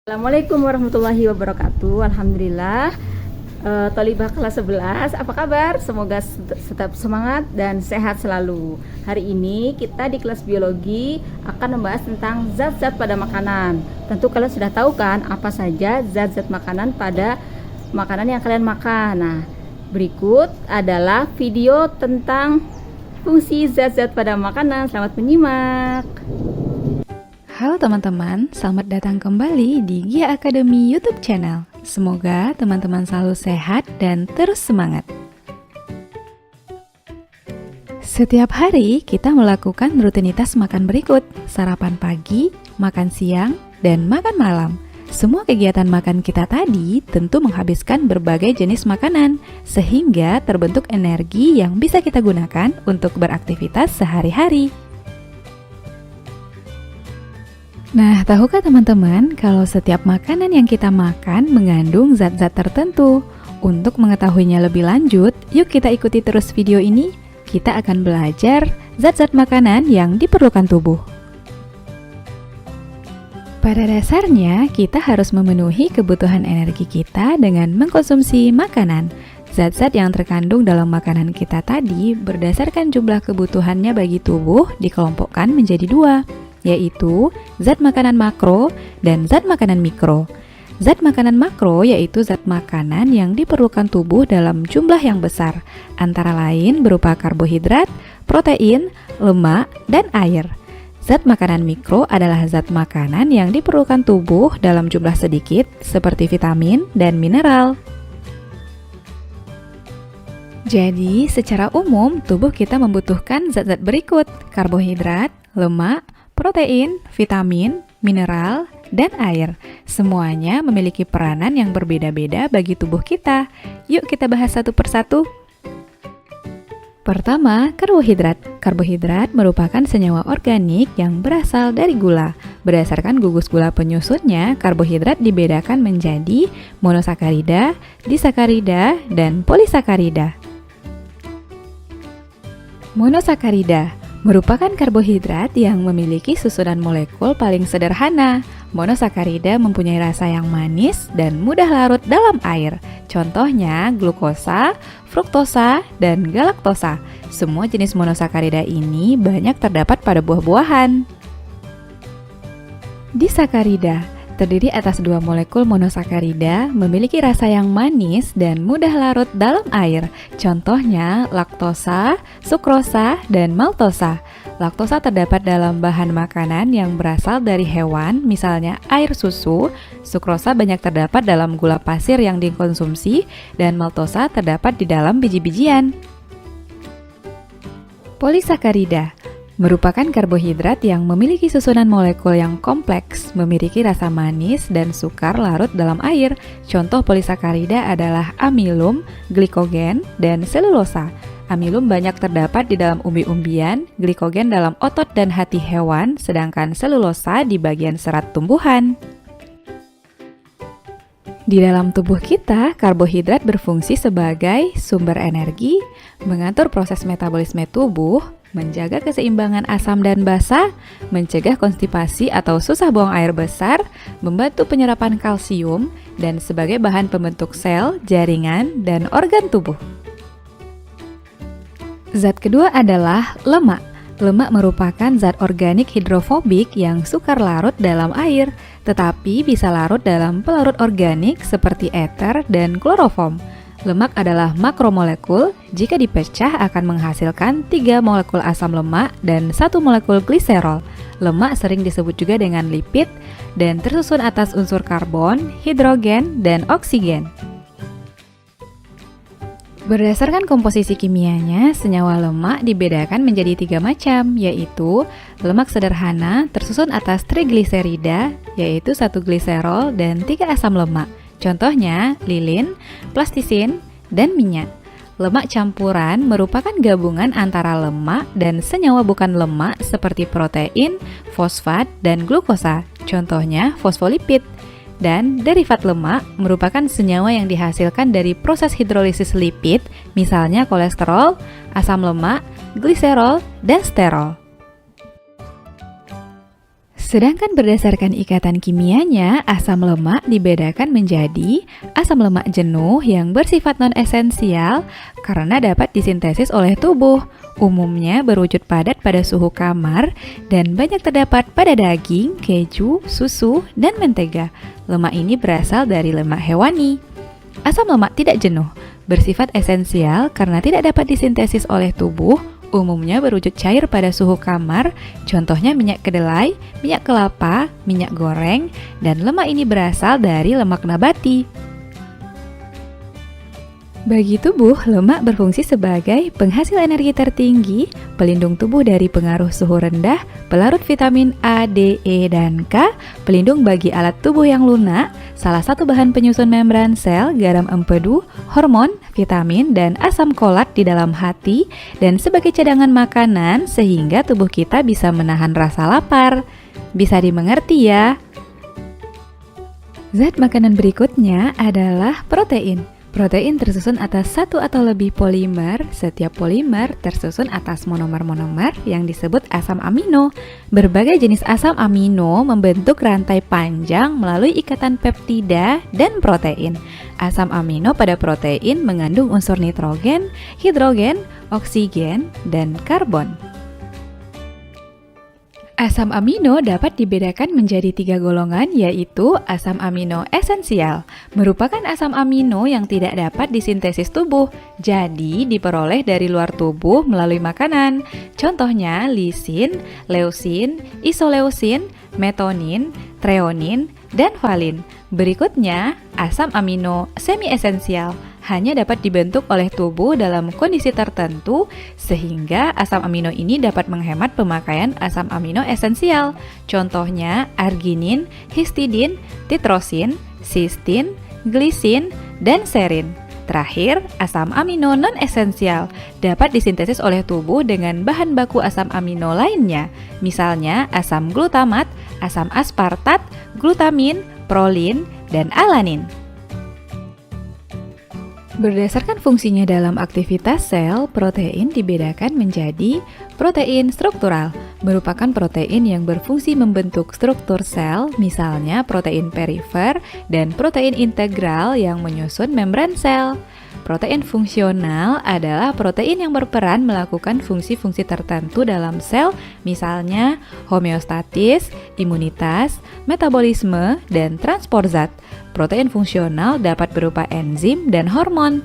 Assalamualaikum warahmatullahi wabarakatuh. Alhamdulillah. Thalibah kelas 11, apa kabar? Semoga tetap semangat dan sehat selalu. Hari ini kita di kelas biologi akan membahas tentang zat-zat pada makanan. Tentu kalian sudah tahu kan apa saja zat-zat makanan pada makanan yang kalian makan. Nah, berikut adalah video tentang fungsi zat-zat pada makanan. Selamat menyimak. Halo teman-teman, selamat datang kembali di Gia Academy YouTube channel. Semoga teman-teman selalu sehat dan terus semangat. Setiap hari kita melakukan rutinitas makan berikut: sarapan pagi, makan siang, dan makan malam. Semua kegiatan makan kita tadi tentu menghabiskan berbagai jenis makanan, sehingga terbentuk energi yang bisa kita gunakan untuk beraktivitas sehari-hari. Nah, tahukah teman-teman kalau setiap makanan yang kita makan mengandung zat-zat tertentu? Untuk mengetahuinya lebih lanjut, yuk kita ikuti terus video ini. Kita akan belajar zat-zat makanan yang diperlukan tubuh. Pada dasarnya, kita harus memenuhi kebutuhan energi kita dengan mengkonsumsi makanan. Zat-zat yang terkandung dalam makanan kita tadi berdasarkan jumlah kebutuhannya bagi tubuh dikelompokkan menjadi dua, yaitu zat makanan makro dan zat makanan mikro. Zat makanan makro yaitu zat makanan yang diperlukan tubuh dalam jumlah yang besar, antara lain berupa karbohidrat, protein, lemak, dan air. Zat makanan mikro adalah zat makanan yang diperlukan tubuh dalam jumlah sedikit, seperti vitamin dan mineral. Jadi, secara umum, tubuh kita membutuhkan zat-zat berikut: karbohidrat, lemak, protein, vitamin, mineral, dan air. Semuanya memiliki peranan yang berbeda-beda bagi tubuh kita. Yuk kita bahas satu persatu. Pertama, karbohidrat. Karbohidrat merupakan senyawa organik yang berasal dari gula. Berdasarkan gugus gula penyusunnya, karbohidrat dibedakan menjadi monosakarida, disakarida, dan polisakarida. Monosakarida merupakan karbohidrat yang memiliki susunan molekul paling sederhana. Monosakarida mempunyai rasa yang manis dan mudah larut dalam air. Contohnya glukosa, fruktosa, dan galaktosa. Semua jenis monosakarida ini banyak terdapat pada buah-buahan. Disakarida terdiri atas dua molekul monosakarida, memiliki rasa yang manis dan mudah larut dalam air. Contohnya laktosa, sukrosa, dan maltosa. Laktosa terdapat dalam bahan makanan yang berasal dari hewan, misalnya air susu. Sukrosa banyak terdapat dalam gula pasir yang dikonsumsi, dan maltosa terdapat di dalam biji-bijian. Polisakarida merupakan karbohidrat yang memiliki susunan molekul yang kompleks, memiliki rasa manis dan sukar larut dalam air. Contoh polisakarida adalah amilum, glikogen, dan selulosa. Amilum banyak terdapat di dalam umbi-umbian, glikogen dalam otot dan hati hewan, sedangkan selulosa di bagian serat tumbuhan. Di dalam tubuh kita, karbohidrat berfungsi sebagai sumber energi, mengatur proses metabolisme tubuh, menjaga keseimbangan asam dan basa, mencegah konstipasi atau susah buang air besar, membantu penyerapan kalsium, dan sebagai bahan pembentuk sel, jaringan, dan organ tubuh. Zat kedua adalah lemak. Lemak merupakan zat organik hidrofobik yang sukar larut dalam air, tetapi bisa larut dalam pelarut organik seperti ether dan kloroform. Lemak adalah makromolekul. Jika dipecah akan menghasilkan 3 molekul asam lemak dan 1 molekul gliserol. Lemak sering disebut juga dengan lipid dan tersusun atas unsur karbon, hidrogen, dan oksigen. Berdasarkan komposisi kimianya, senyawa lemak dibedakan menjadi 3 macam, yaitu lemak sederhana tersusun atas trigliserida, yaitu 1 gliserol dan 3 asam lemak. Contohnya lilin, plastisin, dan minyak. Lemak campuran merupakan gabungan antara lemak dan senyawa bukan lemak seperti protein, fosfat, dan glukosa. Contohnya fosfolipid. Dan derivat lemak merupakan senyawa yang dihasilkan dari proses hidrolisis lipid, misalnya kolesterol, asam lemak, gliserol, dan sterol. Sedangkan berdasarkan ikatan kimianya, asam lemak dibedakan menjadi asam lemak jenuh yang bersifat non-esensial karena dapat disintesis oleh tubuh. Umumnya berwujud padat pada suhu kamar dan banyak terdapat pada daging, keju, susu, dan mentega. Lemak ini berasal dari lemak hewani. Asam lemak tidak jenuh, bersifat esensial karena tidak dapat disintesis oleh tubuh, umumnya berwujud cair pada suhu kamar, contohnya minyak kedelai, minyak kelapa, minyak goreng, dan lemak ini berasal dari lemak nabati. Bagi tubuh, lemak berfungsi sebagai penghasil energi tertinggi, pelindung tubuh dari pengaruh suhu rendah, pelarut vitamin A, D, E, dan K, pelindung bagi alat tubuh yang lunak, salah satu bahan penyusun membran sel, garam empedu, hormon, vitamin, dan asam folat di dalam hati, dan sebagai cadangan makanan sehingga tubuh kita bisa menahan rasa lapar. Bisa dimengerti ya? Zat makanan berikutnya adalah protein. Protein tersusun atas satu atau lebih polimer. Setiap polimer tersusun atas monomer-monomer yang disebut asam amino. Berbagai jenis asam amino membentuk rantai panjang melalui ikatan peptida dan protein. Asam amino pada protein mengandung unsur nitrogen, hidrogen, oksigen, dan karbon. Asam amino dapat dibedakan menjadi 3 golongan, yaitu asam amino esensial, merupakan asam amino yang tidak dapat disintesis tubuh, jadi diperoleh dari luar tubuh melalui makanan. Contohnya lisin, leusin, isoleusin, metonin, treonin, dan valin. Berikutnya, asam amino semi-esensial hanya dapat dibentuk oleh tubuh dalam kondisi tertentu, sehingga asam amino ini dapat menghemat pemakaian asam amino esensial. Contohnya arginin, histidin, titrosin, sistin, glisin, dan serin. Terakhir, asam amino non-esensial dapat disintesis oleh tubuh dengan bahan baku asam amino lainnya, misalnya asam glutamat, asam aspartat, glutamin, prolin, dan alanin. Berdasarkan fungsinya dalam aktivitas sel, protein dibedakan menjadi protein struktural, merupakan protein yang berfungsi membentuk struktur sel, misalnya protein perifer, dan protein integral yang menyusun membran sel. Protein fungsional adalah protein yang berperan melakukan fungsi-fungsi tertentu dalam sel, misalnya homeostatis, imunitas, metabolisme, dan transport zat. Protein fungsional dapat berupa enzim dan hormon.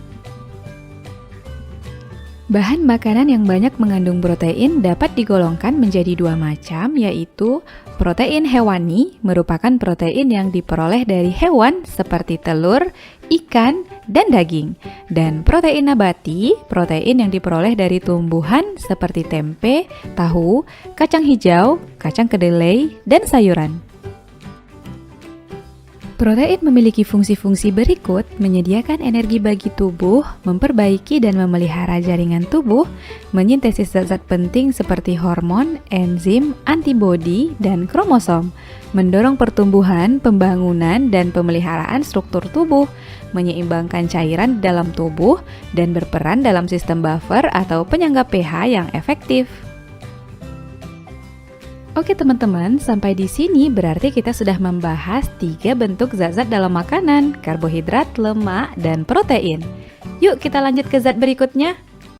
Bahan makanan yang banyak mengandung protein dapat digolongkan menjadi 2 macam, yaitu protein hewani, merupakan protein yang diperoleh dari hewan seperti telur, ikan, dan daging, dan protein nabati, protein yang diperoleh dari tumbuhan seperti tempe, tahu, kacang hijau, kacang kedelai, dan sayuran. Protein memiliki fungsi-fungsi berikut: menyediakan energi bagi tubuh, memperbaiki dan memelihara jaringan tubuh, menyintesis zat-zat penting seperti hormon, enzim, antibodi, dan kromosom, mendorong pertumbuhan, pembangunan, dan pemeliharaan struktur tubuh, menyeimbangkan cairan di dalam tubuh, dan berperan dalam sistem buffer atau penyangga pH yang efektif. Oke teman-teman, sampai di sini berarti kita sudah membahas 3 bentuk zat-zat dalam makanan, karbohidrat, lemak, dan protein. Yuk kita lanjut ke zat berikutnya.